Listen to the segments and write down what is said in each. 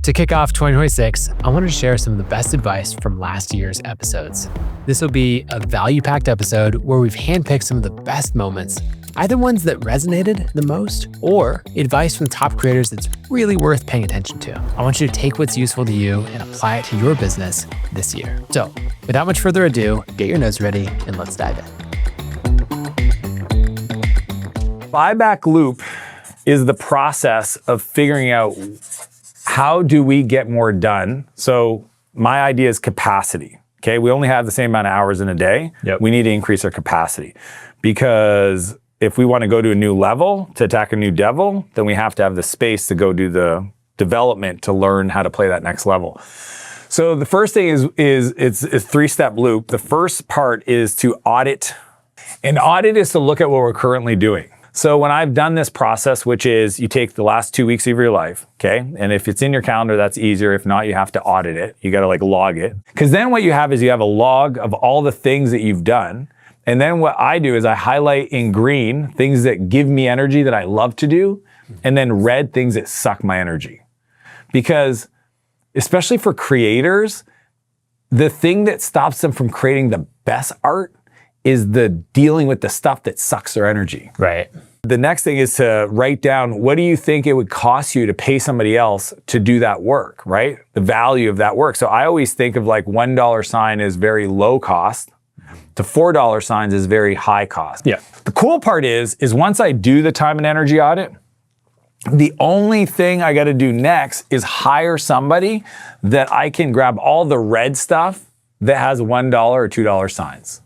To kick off 2026, I wanted to share some of the best advice from last year's episodes. This will be a value-packed episode where we've handpicked some of the best moments, either ones that resonated the most or advice from top creators that's really worth paying attention to. I want you to take what's useful to you and apply it to your business this year. So without much further ado, get your notes ready and let's dive in. Buyback loop is the process of figuring out how do we get more done. So my idea is capacity. Okay, we only have the same amount of hours in a day. Yep. We need to increase our capacity because if we want to go to a new level, to attack a new devil, then we have to have the space to go do the development to learn how to play that next level. So the first thing is it's a three-step loop. The first part is to audit. And audit is to look at what we're currently doing. So when I've done this process, which is you take the last 2 weeks of your life, okay? And if it's in your calendar, that's easier. If not, you have to audit it. You gotta log it. Because then what you have is you have a log of all the things that you've done. And then what I do is I highlight in green things that give me energy that I love to do, and then red things that suck my energy. Because especially for creators, the thing that stops them from creating the best art is the dealing with the stuff that sucks their energy. Right. The next thing is to write down, what do you think it would cost you to pay somebody else to do that work, right? The value of that work. So I always think of $1 sign is very low cost to $4 signs is very high cost. Yeah. The cool part is once I do the time and energy audit, the only thing I got to do next is hire somebody that I can grab all the red stuff that has $1 or $2 signs.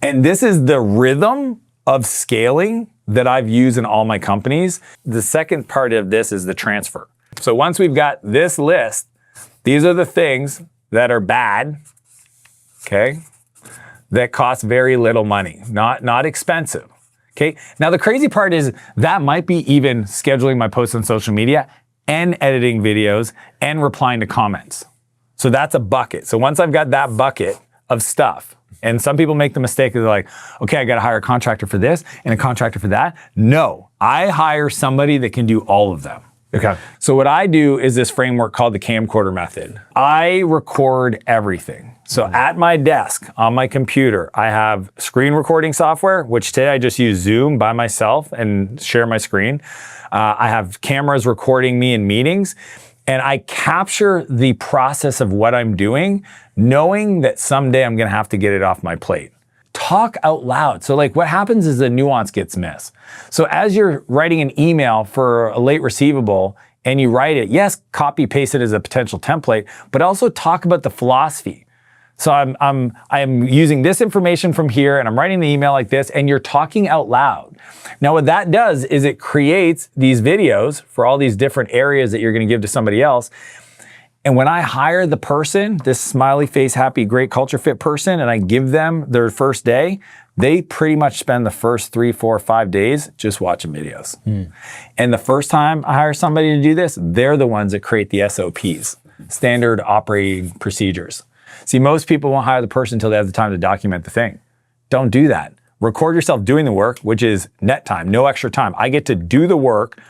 And this is the rhythm of scaling that I've used in all my companies. The second part of this is the transfer. So once we've got this list, these are the things that are bad, okay, that cost very little money, not expensive, okay? Now the crazy part is that might be even scheduling my posts on social media and editing videos and replying to comments. So that's a bucket. So once I've got that bucket of stuff, and some people make the mistake that they're like, okay, I got to hire a contractor for this and a contractor for that. No, I hire somebody that can do all of them. Okay. So what I do is this framework called the Camcorder method. I record everything. So at my desk, on my computer, I have screen recording software, which today I just use Zoom by myself and share my screen. I have cameras recording me in meetings. And I capture the process of what I'm doing, knowing that someday I'm gonna have to get it off my plate. Talk out loud. So what happens is the nuance gets missed. So as you're writing an email for a late receivable and you write it, yes, copy paste it as a potential template, but also talk about the philosophy. So I'm using this information from here and I'm writing the email like this and you're talking out loud. Now what that does is it creates these videos for all these different areas that you're gonna give to somebody else. And when I hire the person, this smiley face, happy, great culture fit person, and I give them their first day, they pretty much spend the first 3, 4, 5 days just watching videos. And the first time I hire somebody to do this, they're the ones that create the SOPs, standard operating procedures. See, most people won't hire the person until they have the time to document the thing. Don't do that. Record yourself doing the work, which is net time, no extra time. I get to do the work,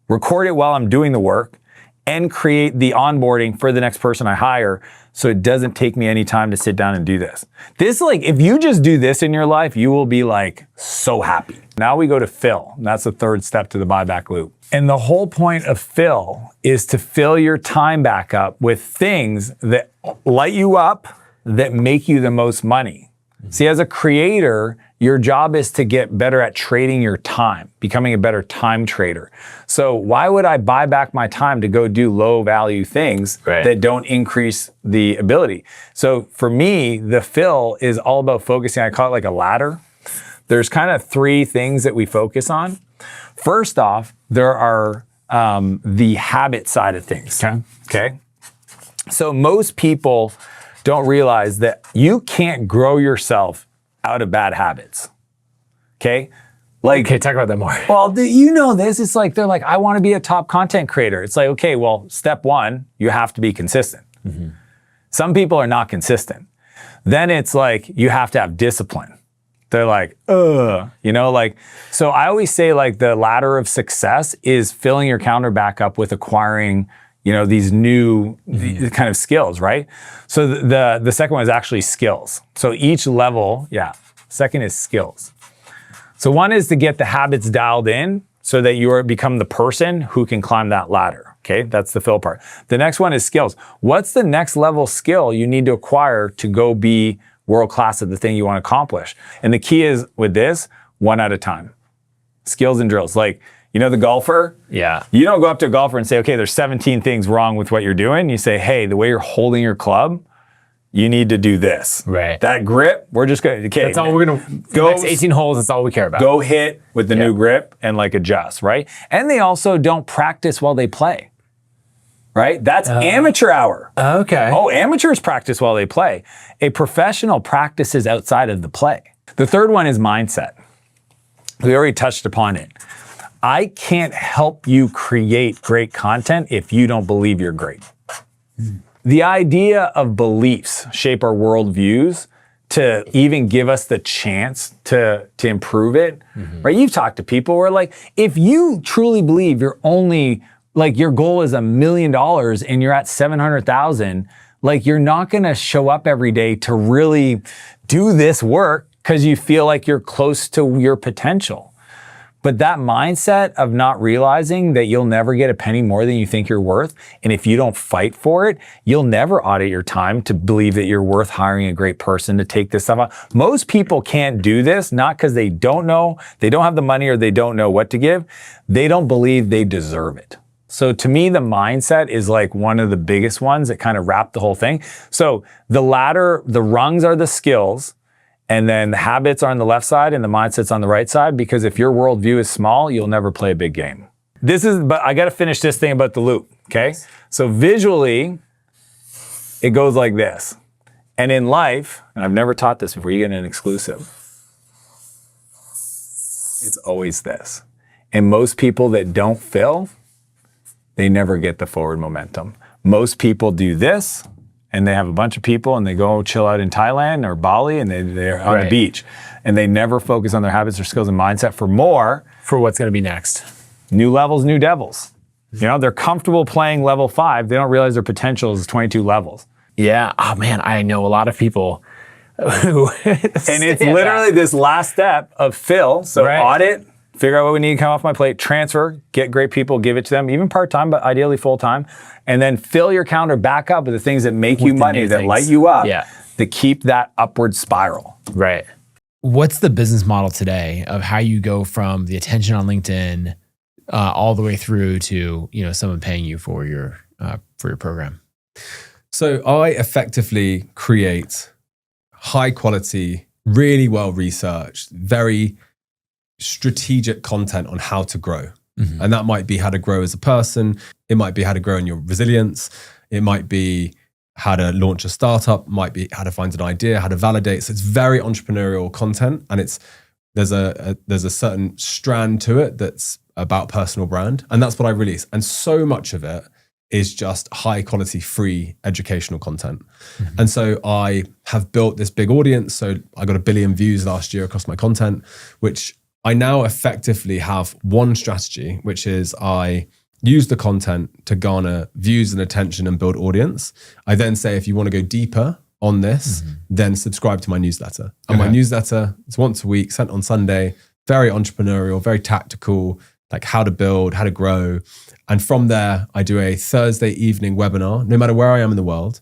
record it while I'm doing the work, and create the onboarding for the next person I hire so it doesn't take me any time to sit down and do this. This, if you just do this in your life, you will be so happy. Now we go to fill. And that's the third step to the buyback loop. And the whole point of fill is to fill your time back up with things that light you up, that make you the most money. See, as a creator, your job is to get better at trading your time, becoming a better time trader. So why would I buy back my time to go do low value things that don't increase the ability? So for me, the fill is all about focusing. I call it like a ladder. There's kind of 3 things that we focus on. First off, there are the habit side of things. Okay. So most people don't realize that you can't grow yourself out of bad habits. Okay? Okay, talk about that more. Well, you know this. It's they're like, I want to be a top content creator. It's okay, well, step 1, you have to be consistent. Some people are not consistent. Then it's you have to have discipline. They're like, so I always say the ladder of success is filling your calendar back up with acquiring these new kind of skills, right? So the second one is actually skills. So each level, second is skills. So one is to get the habits dialed in so that you become the person who can climb that ladder. Okay, that's the fill part. The next one is skills. What's the next level skill you need to acquire to go be world-class at the thing you want to accomplish? And the key is with this, one at a time. Skills and drills. Like, the golfer? Yeah. You don't go up to a golfer and say, okay, there's 17 things wrong with what you're doing. You say, hey, the way you're holding your club, you need to do this. Right. That grip, we're just going to, okay. That's all we're going to, the next 18 holes, that's all we care about. Go hit with the new grip and like adjust, right? And they also don't practice while they play, right? That's amateur hour. Okay. Oh, amateurs practice while they play. A professional practices outside of the play. The third one is mindset. We already touched upon it. I can't help you create great content if you don't believe you're great. The idea of beliefs shape our worldviews to even give us the chance to improve it, right? You've talked to people where like, if you truly believe you're only, like your goal is $1 million and you're at 700,000, like you're not gonna show up every day to really do this work because you feel like you're close to your potential. But that mindset of not realizing that you'll never get a penny more than you think you're worth, and if you don't fight for it, you'll never audit your time to believe that you're worth hiring a great person to take this stuff out. Most people can't do this, not because they don't know, they don't have the money, or they don't know what to give. They don't believe they deserve it. So to me, the mindset is like one of the biggest ones that kind of wrap the whole thing. So the ladder, the rungs are the skills, and then the habits are on the left side and the mindset's on the right side, because if your worldview is small, you'll never play a big game. But I got to finish this thing about the loop, okay? So visually, it goes like this. And in life, and I've never taught this before, you get an exclusive. It's always this. And most people that don't fill, they never get the forward momentum. Most people do this, and they have a bunch of people and they go chill out in Thailand or Bali and they're on the beach, and they never focus on their habits or skills and mindset for more. For what's going to be next. New levels, new devils. They're comfortable playing level 5. They don't realize their potential is 22 levels. Yeah. Oh man, I know a lot of people who and it's literally this last step of fill. So audit, figure out what we need to come off my plate, transfer, get great people, give it to them, even part-time, but ideally full-time. And then fill your calendar back up with the things that make you money, that light you up, to keep that upward spiral. Right. What's the business model today of how you go from the attention on LinkedIn all the way through to someone paying you for your program? So I effectively create high quality, really well researched, very strategic content on how to grow. And that might be how to grow as a person. It might be how to grow in your resilience. It might be how to launch a startup, might be how to find an idea, how to validate. So it's very entrepreneurial content, and there's a certain strand to it that's about personal brand, and that's what I release. And so much of it is just high quality, free educational content. And so I have built this big audience. So I got 1 billion views last year across my content, which I now effectively have one strategy, which is I use the content to garner views and attention and build audience. I then say, if you want to go deeper on this, then subscribe to my newsletter. And my newsletter is once a week, sent on Sunday, very entrepreneurial, very tactical, like how to build, how to grow. And from there, I do a Thursday evening webinar, no matter where I am in the world.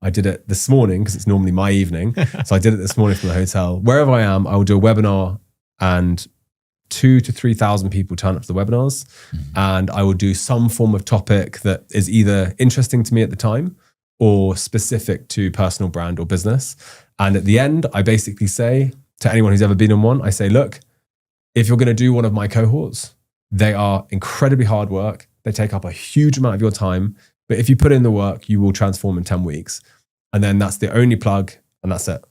I did it this morning because it's normally my evening. So I did it this morning from the hotel. Wherever I am, I will do a webinar, and 2,000 to 3,000 people turn up to the webinars, and I will do some form of topic that is either interesting to me at the time or specific to personal brand or business. And at the end, I basically say to anyone who's ever been on one, I say, look, if you're going to do one of my cohorts, they are incredibly hard work. They take up a huge amount of your time, but if you put in the work, you will transform in 10 weeks. And then that's the only plug, and that's it.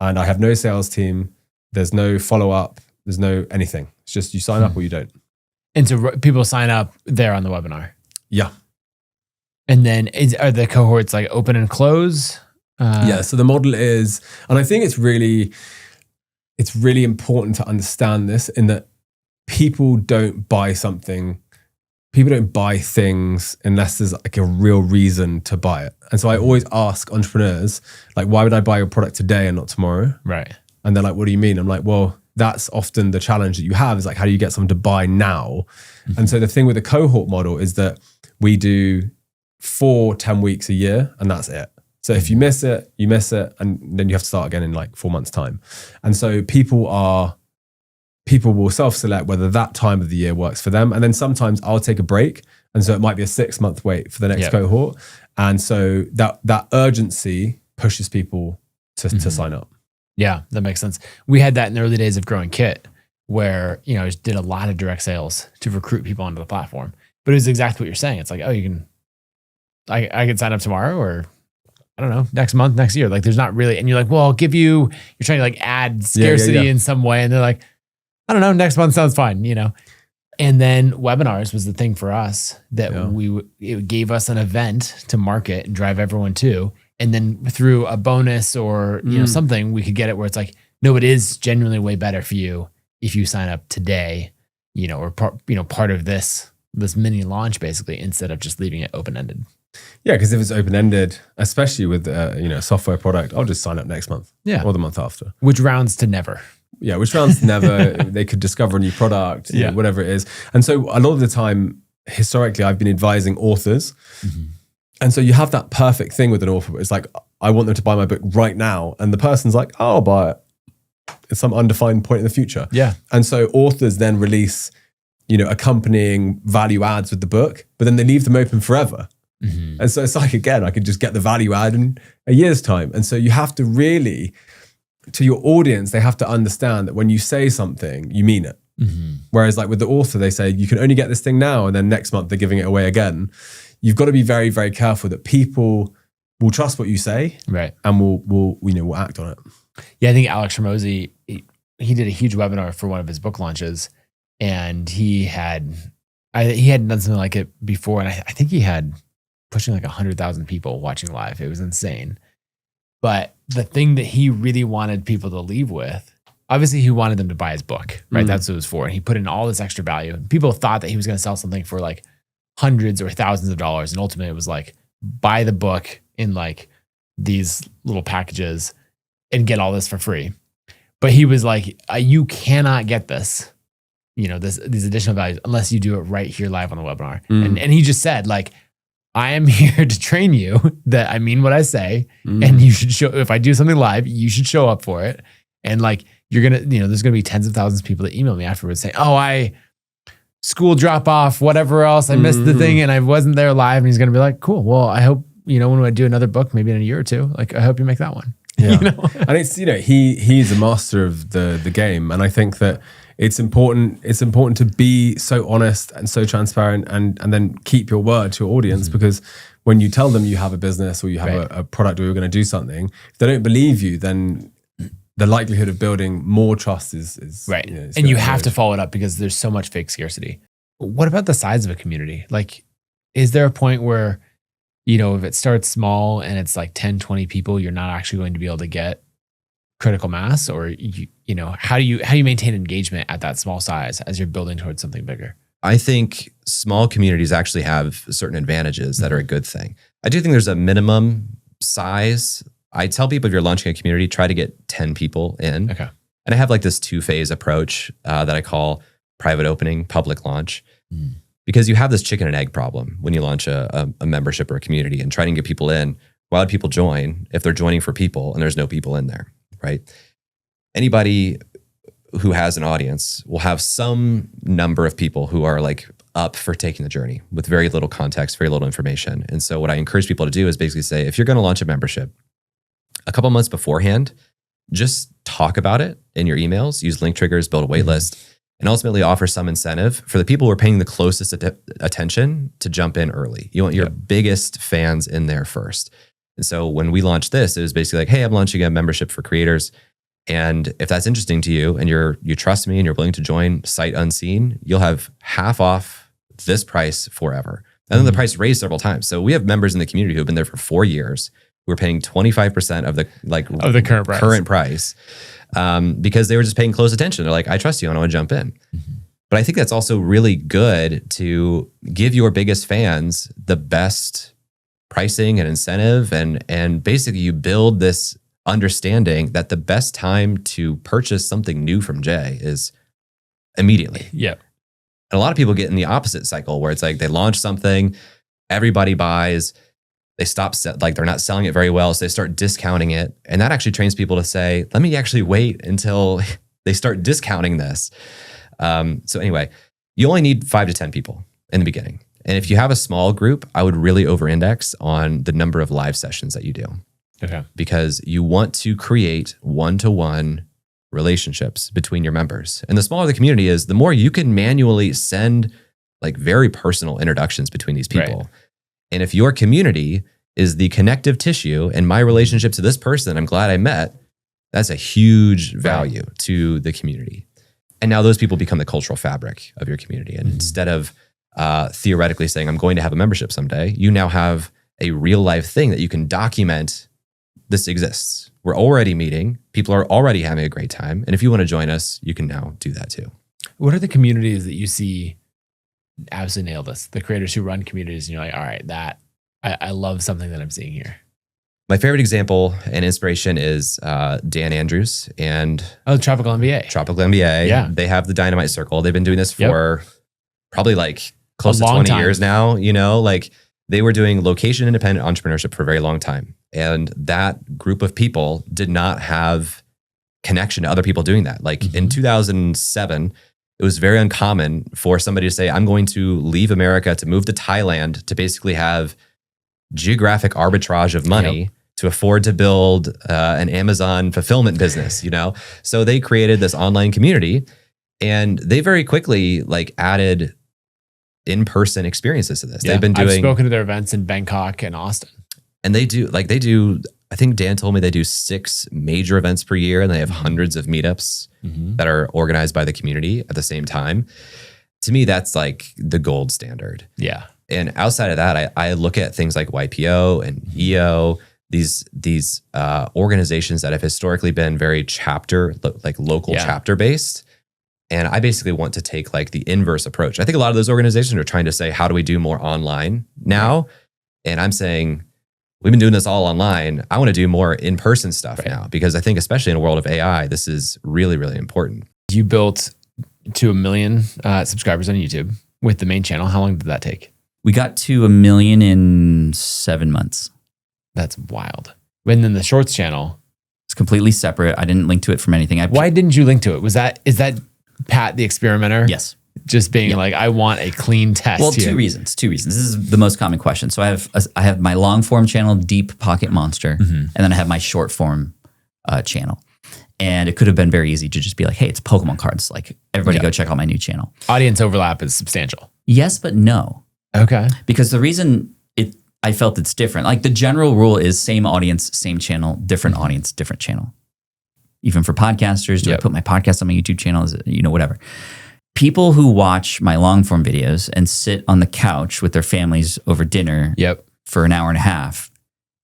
And I have no sales team. There's no follow-up. There's no anything. It's just you sign up or you don't. And so people sign up there on the webinar. Yeah. And then are the cohorts like open and close? Yeah. So the model is, and I think it's really important to understand this, in that people don't buy something people don't buy things unless there's like a real reason to buy it. And so I always ask entrepreneurs, like, why would I buy your product today and not tomorrow? Right. And they're like, what do you mean? I'm like, well, that's often the challenge that you have, is like, how do you get someone to buy now? And so the thing with the cohort model is that we do 4 10 weeks a year, and that's it. So if you miss it, you miss it, and then you have to start again in like 4 months' time. And so people will self-select whether that time of the year works for them. And then sometimes I'll take a break. And so it might be a 6-month wait for the next cohort. And so that urgency pushes people to sign up. Yeah, that makes sense. We had that in the early days of growing Kit, where, I just did a lot of direct sales to recruit people onto the platform. But it was exactly what you're saying. It's like, oh, I can sign up tomorrow, or I don't know, next month, next year. Like, there's not really, and you're like, well, I'll give you, you're trying to like add scarcity in some way. And they're like, I don't know, next month sounds fine, And then webinars was the thing for us that it gave us an event to market and drive everyone to. And then through a bonus or something, we could get it where it's like, no, it is genuinely way better for you if you sign up today, or part of this mini launch basically, instead of just leaving it open-ended. Yeah, because if it's open-ended, especially with a software product, I'll just sign up next month or the month after. Which rounds to never. Yeah, which rounds never. They could discover a new product, whatever it is. And so a lot of the time, historically, I've been advising authors. Mm-hmm. And so you have that perfect thing with an author. It's like, I want them to buy my book right now. And the person's like, oh, I'll buy it at some undefined point in the future. Yeah. And so authors then release, accompanying value adds with the book, but then they leave them open forever. Mm-hmm. And so it's like, again, I could just get the value add in a year's time. And so you have to really, to your audience, they have to understand that when you say something, you mean it. Mm-hmm. Whereas like with the author, they say, you can only get this thing now, and then next month they're giving it away again. You've got to be very, very careful that people will trust what you say, right? And will act on it. Yeah, I think Alex Hormozy, he did a huge webinar for one of his book launches, and he hadn't done something like it before, and I think he had pushing like 100,000 people watching live. It was insane. But the thing that he really wanted people to leave with, obviously he wanted them to buy his book, right? That's what it was for. And he put in all this extra value. People thought that he was going to sell something for like hundreds or thousands of dollars. And ultimately it was like, buy the book in like these little packages and get all this for free. But he was like, you cannot get this, these additional values unless you do it right here live on the webinar. And he just said like, I am here to train you that I mean what I say, and you should show, if I do something live, you should show up for it. And like, you're going to, there's going to be tens of thousands of people that email me afterwards saying, oh, school drop off, whatever else, I missed the thing and I wasn't there live. And he's going to be like, cool. Well, I hope, when I do another book, maybe in a year or two, like, I hope you make that one. Yeah. And it's, he's a master of the game. And I think that it's important to be so honest and so transparent and then keep your word to your audience, because when you tell them you have a business or you have a product or you're going to do something, if they don't believe you, then the likelihood of building more trust is right. And you have to follow it up because there's so much fake scarcity. What about the size of a community? Like, is there a point where, if it starts small and it's like 10, 20 people, you're not actually going to be able to get critical mass? Or, how do you maintain engagement at that small size as you're building towards something bigger? I think small communities actually have certain advantages that are a good thing. I do think there's a minimum size. I tell people if you're launching a community, try to get 10 people in. Okay. And I have like this 2-phase approach that I call private opening, public launch. Because you have this chicken and egg problem when you launch a membership or a community and trying to get people in. Why would people join if they're joining for people and there's no people in there, right? Anybody who has an audience will have some number of people who are like up for taking the journey with very little context, very little information. And so what I encourage people to do is basically say, if you're going to launch a membership, a couple months beforehand, just talk about it in your emails, use link triggers, build a wait list, and ultimately offer some incentive for the people who are paying the closest attention to jump in early. You want your biggest fans in there first. And so when we launched this, it was basically like, hey, I'm launching a membership for creators. And if that's interesting to you and you trust me and you're willing to join sight unseen, you'll have half off this price forever. And then the price raised several times. So we have members in the community who have been there for 4 years. We're paying 25% of the current price because they were just paying close attention. They're like, I trust you and I want to jump in. But I think that's also really good to give your biggest fans the best pricing and incentive. And basically you build this understanding that the best time to purchase something new from Jay is immediately. Yeah. And a lot of people get in the opposite cycle where it's like they launch something, everybody buys, they stop, like they're not selling it very well, so they start discounting it. And that actually trains people to say, let me actually wait until they start discounting this. So anyway, you only need 5 to 10 people in the beginning. And if you have a small group, I would really over-index on the number of live sessions that you do. Okay. Because you want to create one-to-one relationships between your members. And the smaller the community is, the more you can manually send like very personal introductions between these people. Right. And if your community is the connective tissue and my relationship to this person I'm glad I met, that's a huge value to the community. And now those people become the cultural fabric of your community. And instead of theoretically saying, I'm going to have a membership someday, you now have a real life thing that you can document. This exists. We're already meeting. People are already having a great time. And if you want to join us, you can now do that too. What are the communities that you see absolutely nailed this? The creators who run communities and you're like, all right, I love something that I'm seeing here. My favorite example and inspiration is Dan Andrews and Tropical MBA. Tropical MBA. Yeah. They have the Dynamite Circle. They've been doing this for probably like close to 20 years now. You know, like they were doing location independent entrepreneurship for a very long time. And that group of people did not have connection to other people doing that. Like in 2007, it was very uncommon for somebody to say, I'm going to leave America to move to Thailand to basically have geographic arbitrage of money to afford to build an Amazon fulfillment business, you know? So they created this online community and they very quickly like added in-person experiences to this. Yeah. They've been doing— I've spoken to their events in Bangkok and Austin. And they do, I think Dan told me they do 6 major events per year and they have hundreds of meetups that are organized by the community at the same time. To me, that's like the gold standard. Yeah. And outside of that, I look at things like YPO and EO, these organizations that have historically been very local chapter based. And I basically want to take like the inverse approach. I think a lot of those organizations are trying to say, how do we do more online now? And I'm saying, we've been doing this all online. I want to do more in-person stuff now, because I think especially in a world of AI, this is really, really important. You built to 1 million subscribers on YouTube with the main channel. How long did that take? We got to 1 million in 7 months. That's wild. And then the Shorts channel, it's completely separate. I didn't link to it from anything. Why didn't you link to it? Is that Pat the experimenter? Yes. Just being like, I want a clean test. Well, here. two reasons. This is the most common question. So I have my long form channel, Deep Pocket Monster, and then I have my short form channel. And it could have been very easy to just be like, hey, it's Pokemon cards. Like everybody go check out my new channel. Audience overlap is substantial. Yes, but no. Okay. Because the reason I felt it's different, like the general rule is same audience, same channel, different audience, different channel. Even for podcasters, do I put my podcast on my YouTube channel? Is it, whatever. People who watch my long form videos and sit on the couch with their families over dinner for an hour and a half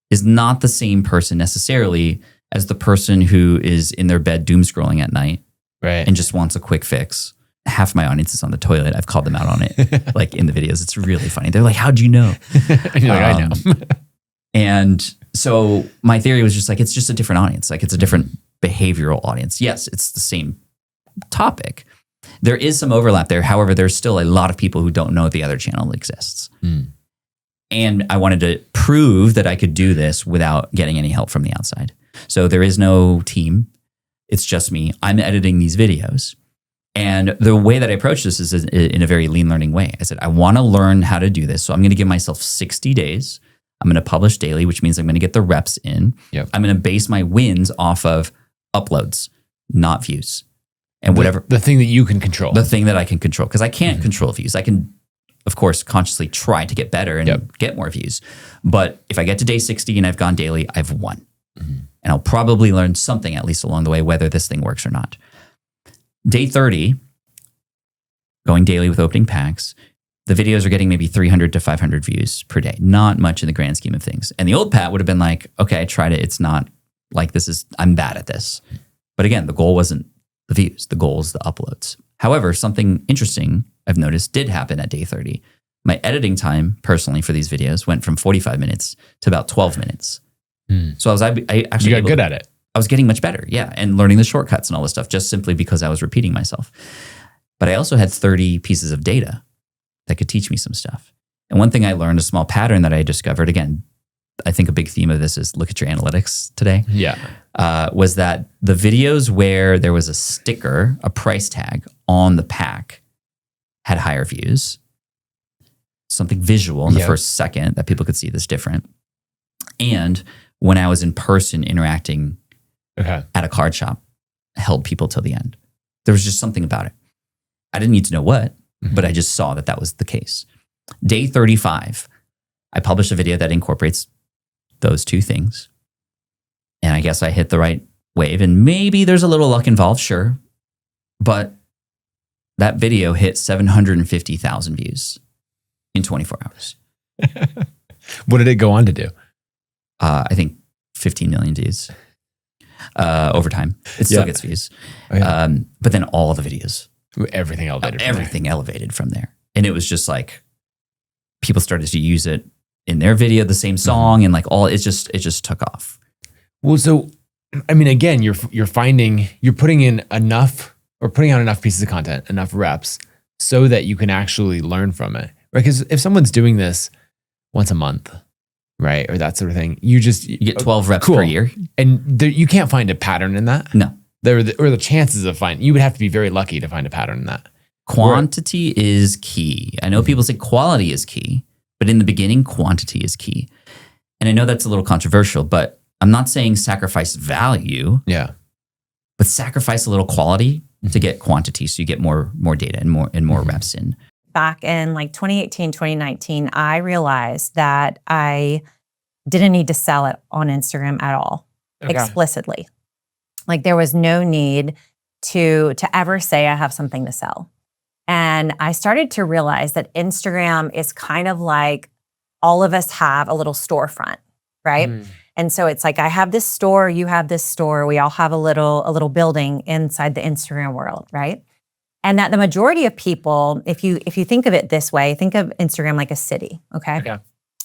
is not the same person necessarily as the person who is in their bed doom scrolling at night and just wants a quick fix. Half my audience is on the toilet. I've called them out on it, like in the videos. It's really funny. They're like, how'd you know? And you're like, I know. And so my theory was just like, it's just a different audience. Like it's a different behavioral audience. Yes, it's the same topic. There is some overlap there. However, there's still a lot of people who don't know the other channel exists. And I wanted to prove that I could do this without getting any help from the outside. So there is no team. It's just me. I'm editing these videos. And the way that I approach this is in a very lean learning way. I said, I want to learn how to do this. So I'm going to give myself 60 days. I'm going to publish daily, which means I'm going to get the reps in. I'm going to base my wins off of uploads, not views. And whatever. The thing that you can control. The thing that I can control. Because I can't control views. I can, of course, consciously try to get better and get more views. But if I get to day 60 and I've gone daily, I've won. And I'll probably learn something at least along the way, whether this thing works or not. Day 30, going daily with opening packs, the videos are getting maybe 300 to 500 views per day. Not much in the grand scheme of things. And the old Pat would have been like, okay, I tried it. It's not like I'm bad at this. But again, the goal wasn't the views. The goal is the uploads. However, something interesting I've noticed did happen at day 30. My editing time personally for these videos went from 45 minutes to about 12 minutes. So I actually You got good at it. I was getting much better, yeah, and learning the shortcuts and all this stuff just simply because I was repeating myself. But I also had 30 pieces of data that could teach me some stuff. And one thing I learned, a small pattern that I discovered, again, I think a big theme of this is look at your analytics today. Yeah. Was that the videos where there was a sticker, a price tag on the pack had higher views. Something visual in the first second that people could see this different. And when I was in person interacting at a card shop, held people till the end. There was just something about it. I didn't need to know what, but I just saw that was the case. Day 35, I published a video that incorporates those two things. And I guess I hit the right wave. And maybe there's a little luck involved, sure. But that video hit 750,000 views in 24 hours. What did it go on to do? I think 15 million views over time. It still gets views. But then all the videos. Everything elevated. Elevated from there. And it was just like people started to use it in their video, the same song, and like it just took off. Well, so I mean, again, you're putting in enough or putting out enough pieces of content, enough reps, so that you can actually learn from it, right? Because if someone's doing this once a month, right, or that sort of thing, you get 12 reps per year, and you can't find a pattern in that. No, the chances of finding, you would have to be very lucky to find a pattern in that. Quantity is key. I know people say quality is key, but in the beginning, quantity is key. And I know that's a little controversial, but I'm not saying sacrifice value. Yeah. But sacrifice a little quality to get quantity, so you get more data and more reps in. Back in like 2018, 2019, I realized that I didn't need to sell it on Instagram at all, explicitly. Like there was no need to ever say I have something to sell. And I started to realize that Instagram is kind of like all of us have a little storefront, right? And so it's like I have this store, you have this store, we all have a little building inside the Instagram world, right? And that the majority of people, if you think of it this way, think of Instagram like a city, okay?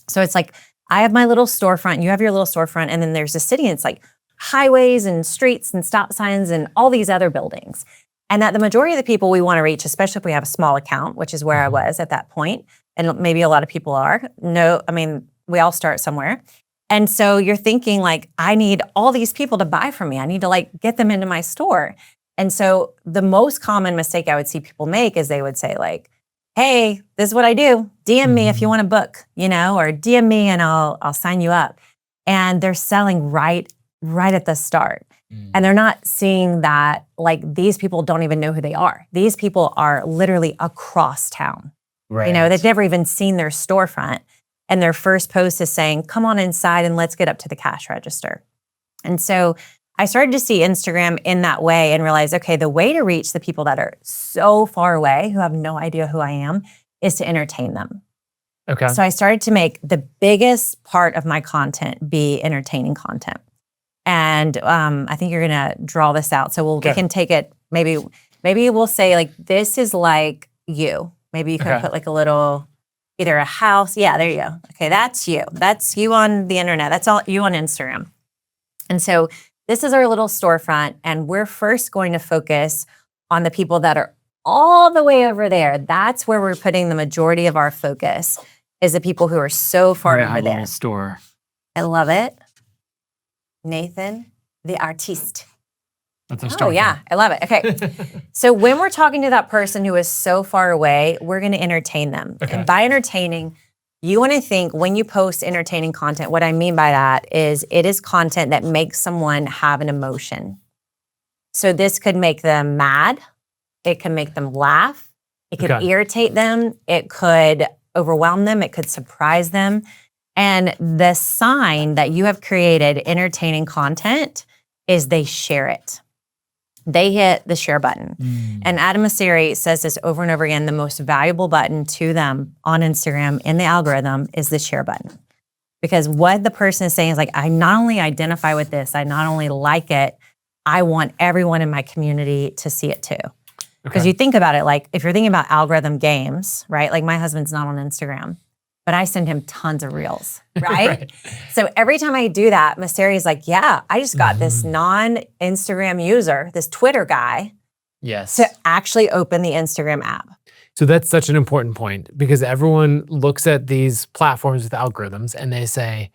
So it's like I have my little storefront, you have your little storefront, and then there's a city, and it's like highways and streets and stop signs and all these other buildings. And that the majority of the people we want to reach, especially if we have a small account, which is where I was at that point, and maybe a lot of people are. No, I mean, we all start somewhere. And so you're thinking like, I need all these people to buy from me. I need to like get them into my store. And so the most common mistake I would see people make is they would say like, hey, this is what I do. DM me if you want a book, or DM me and I'll sign you up. And they're selling right at the start. And they're not seeing that like these people don't even know who they are. These people are literally across town. Right. They've never even seen their storefront. And their first post is saying, come on inside and let's get up to the cash register. And so I started to see Instagram in that way and realize, okay, the way to reach the people that are so far away, who have no idea who I am, is to entertain them. Okay. So I started to make the biggest part of my content be entertaining content. And I think you're going to draw this out. So we can take it, maybe we'll say like, this is like you. Maybe you can put like a little, either a house. Yeah, there you go. Okay, that's you. That's you on the internet. That's all you on Instagram. And so this is our little storefront. And we're first going to focus on the people that are all the way over there. That's where we're putting the majority of our focus, is the people who are so far over there. Store. I love it. Nathan, the artiste. That's our storefront. Oh yeah, I love it. Okay. So when we're talking to that person who is so far away, we're going to entertain them. Okay. And by entertaining, you want to think when you post entertaining content, what I mean by that is it is content that makes someone have an emotion. So this could make them mad. It can make them laugh. It could irritate them. It could overwhelm them. It could surprise them. And the sign that you have created entertaining content is they share it. They hit the share button. And Adam Mosseri says this over and over again, the most valuable button to them on Instagram in the algorithm is the share button. Because what the person is saying is like, I not only identify with this, I not only like it, I want everyone in my community to see it too. Because you think about it, like if you're thinking about algorithm games, right? Like my husband's not on Instagram, but I send him tons of reels, right? So every time I do that, Masteri like, yeah, I just got this non-Instagram user, this Twitter guy, to actually open the Instagram app. So that's such an important point because everyone looks at these platforms with algorithms and they say,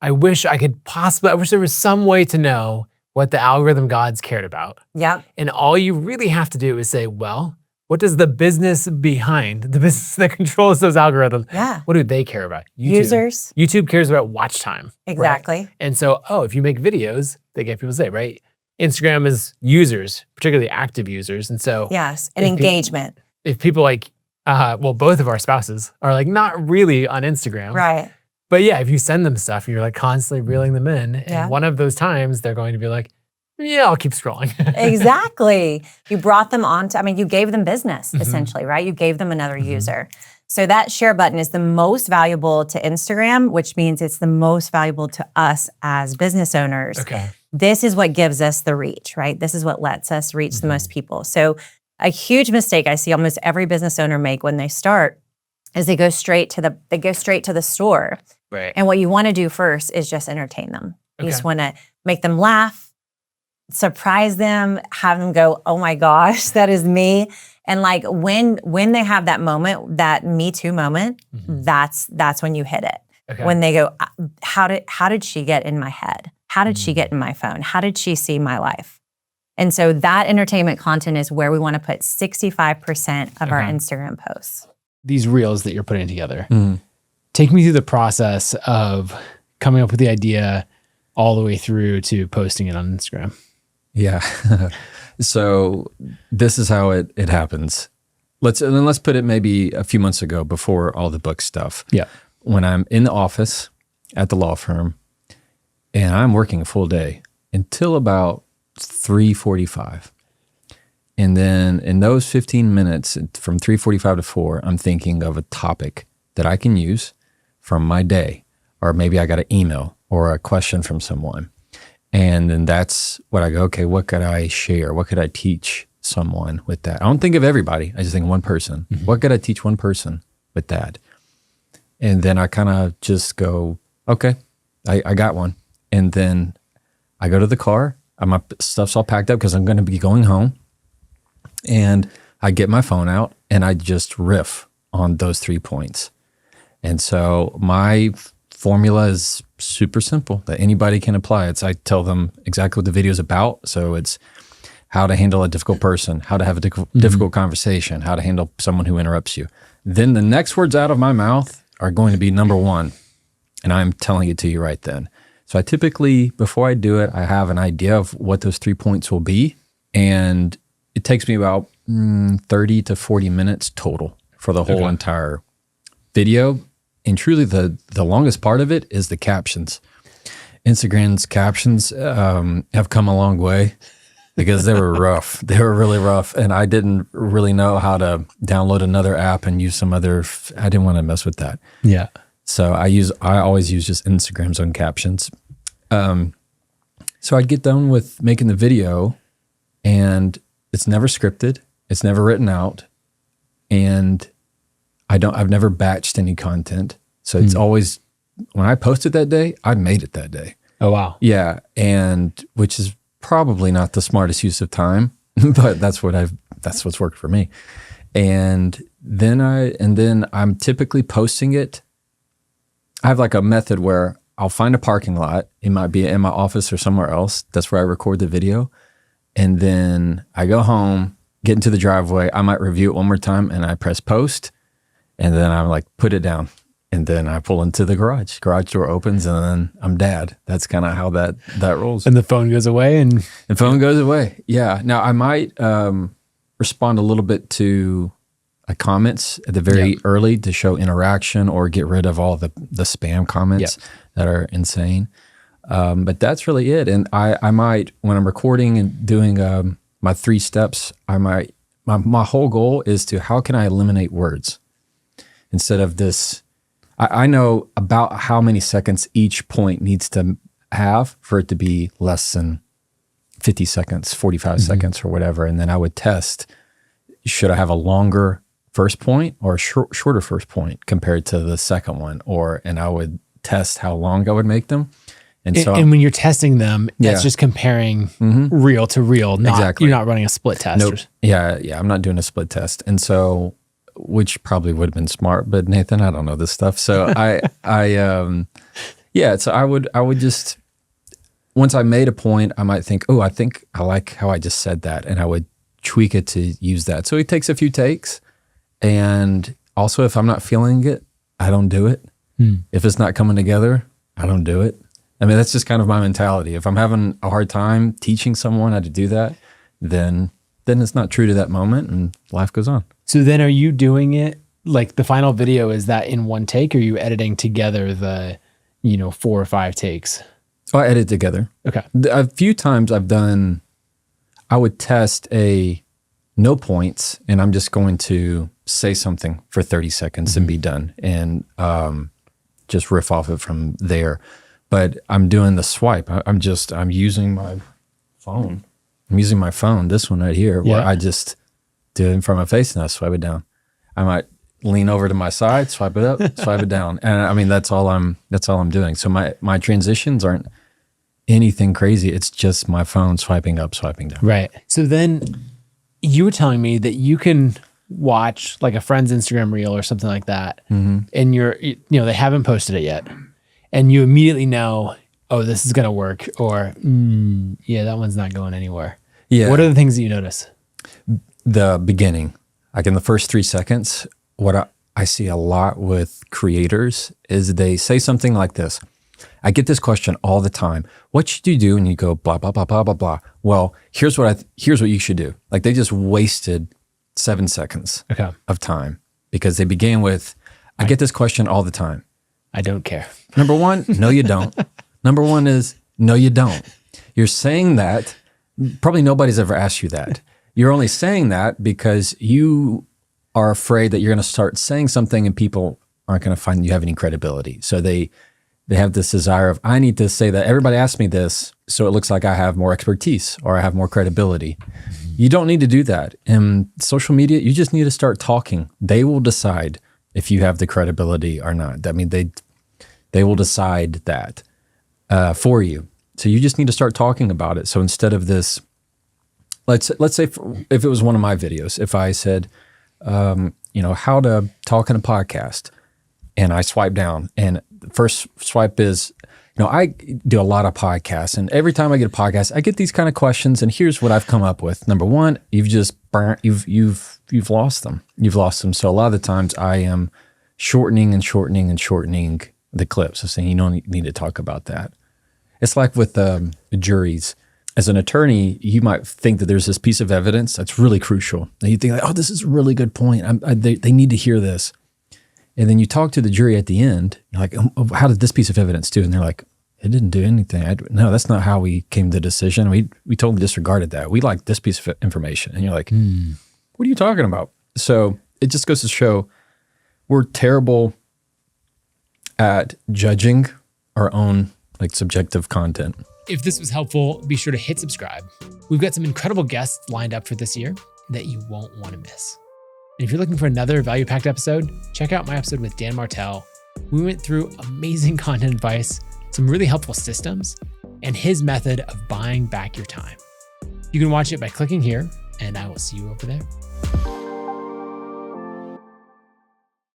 I wish there was some way to know what the algorithm gods cared about. Yep. And all you really have to do is say, well, what does the business behind, the business that controls those algorithms, what do they care about? Users. YouTube cares about watch time. Exactly. Right? And so, if you make videos, they get people to say, right? Instagram is users, particularly active users. And so. Yes, and engagement. If people both of our spouses are not really on Instagram. Right. But yeah, if you send them stuff, you're constantly reeling them in. And one of those times they're going to be like, yeah, I'll keep scrolling. Exactly. You brought them on you gave them business essentially, right? You gave them another user. So that share button is the most valuable to Instagram, which means it's the most valuable to us as business owners. Okay. This is what gives us the reach, right? This is what lets us reach the most people. So a huge mistake I see almost every business owner make when they start is they go straight to the store. Right. And what you want to do first is just entertain them. You just want to make them laugh, surprise them, have them go, oh my gosh, that is me. And when they have that moment, that Me Too moment, that's when you hit it. Okay. When they go, how did she get in my head? How did she get in my phone? How did she see my life? And so that entertainment content is where we want to put 65% of our Instagram posts. These reels that you're putting together, take me through the process of coming up with the idea all the way through to posting it on Instagram. Yeah. So this is how it happens. Let's put it maybe a few months ago before all the book stuff. Yeah. When I'm in the office at the law firm and I'm working a full day until about 3:45. And then in those 15 minutes from 3:45 to 4, I'm thinking of a topic that I can use from my day, or maybe I got an email or a question from someone. And then that's what I go, okay, what could I share? What could I teach someone with that? I don't think of everybody. I just think of one person. What could I teach one person with that? And then I kind of just go, okay, I got one. And then I go to the car. My stuff's all packed up because I'm going to be going home. And I get my phone out and I just riff on those 3 points. And so my formula is super simple that anybody can apply. I tell them exactly what the video is about. So it's how to handle a difficult person, how to have a difficult conversation, how to handle someone who interrupts you. Then the next words out of my mouth are going to be number one. And I'm telling it to you right then. So I typically, before I do it, I have an idea of what those 3 points will be. And it takes me about 30 to 40 minutes total for the whole entire video. And truly the longest part of it is the captions. Instagram's captions have come a long way because they were rough. They were really rough. And I didn't really know how to download another app and use some other, I didn't want to mess with that. Yeah. So I always use just Instagram's own captions. So I'd get done with making the video and it's never scripted. It's never written out. And I've never batched any content. So it's always, when I posted that day, I made it that day. Oh, wow. Yeah. And which is probably not the smartest use of time, but that's what's worked for me. And then I'm typically posting it. I have like a method where I'll find a parking lot. It might be in my office or somewhere else. That's where I record the video. And then I go home, get into the driveway. I might review it one more time and I press post. And then I'm like, put it down. And then I pull into the garage. Garage door opens and then I'm dad. That's kind of how that rolls. And the phone goes away and the phone goes away. Yeah. Now I might respond a little bit to comments at the very early to show interaction or get rid of all the spam comments that are insane. But that's really it. And I might, when I'm recording and doing my 3 steps, my whole goal is to, how can I eliminate words? Instead of this, I know about how many seconds each point needs to have for it to be less than 50 seconds, 45 seconds or whatever. And then I would test, should I have a longer first point or a shorter first point compared to the second one? And I would test how long I would make them. And so, and when you're testing them, that's just comparing reel to reel. Exactly. You're not running a split test. Nope. Yeah. I'm not doing a split test. And so, which probably would have been smart, but Nathan, I don't know this stuff. So so I would just, once I made a point, I might think, I think I like how I just said that. And I would tweak it to use that. So it takes a few takes. And also, if I'm not feeling it, I don't do it. If it's not coming together, I don't do it. I mean, that's just kind of my mentality. If I'm having a hard time teaching someone how to do that, then it's not true to that moment and life goes on. So then are you doing it, like the final video, is that in one take, or are you editing together the, 4 or 5 takes? Oh, I edit together. Okay. A few times I would test no points, and I'm just going to say something for 30 seconds and be done, and just riff off it from there. But I'm doing the swipe. I'm using my phone. I'm using my phone, this one right here, where I just do it in front of my face and I swipe it down. I might lean over to my side, swipe it up, swipe it down. And I mean, that's all I'm doing. So my transitions aren't anything crazy. It's just my phone swiping up, swiping down. Right. So then you were telling me that you can watch like a friend's Instagram reel or something like that, and they haven't posted it yet, and you immediately know, this is going to work, or that one's not going anywhere. Yeah. What are the things that you notice? The beginning, like in the first 3 seconds, what I see a lot with creators is they say something like this. I get this question all the time. What should you do? And you go blah, blah, blah, blah, blah, blah. Well, here's what you should do. Like they just wasted 7 seconds of time because they began with, I get this question all the time. I don't care. Number one, no, you don't. Number one is, no, you don't. You're saying that. Probably nobody's ever asked you that. You're only saying that because you are afraid that you're going to start saying something and people aren't going to find you have any credibility. So they have this desire of, I need to say that everybody asked me this, so it looks like I have more expertise or I have more credibility. You don't need to do that. In social media, you just need to start talking. They will decide if you have the credibility or not. I mean, they will decide that for you. So you just need to start talking about it. So instead of this, let's say if it was one of my videos, if I said, how to talk in a podcast, and I swipe down, and the first swipe is, I do a lot of podcasts, and every time I get a podcast, I get these kind of questions, and here's what I've come up with. Number one, you've just burnt, you've lost them. You've lost them. So a lot of the times I am shortening the clips. So saying, you don't need to talk about that. It's like with juries. As an attorney, you might think that there's this piece of evidence that's really crucial. And you think like, this is a really good point. They need to hear this. And then you talk to the jury at the end. You're like, how did this piece of evidence do? And they're like, it didn't do anything. No, that's not how we came to the decision. We totally disregarded that. We like this piece of information. And you're like, what are you talking about? So it just goes to show we're terrible at judging our own subjective content. If this was helpful, be sure to hit subscribe. We've got some incredible guests lined up for this year that you won't want to miss. And if you're looking for another value-packed episode, check out my episode with Dan Martell. We went through amazing content advice, some really helpful systems, and his method of buying back your time. You can watch it by clicking here, and I will see you over there.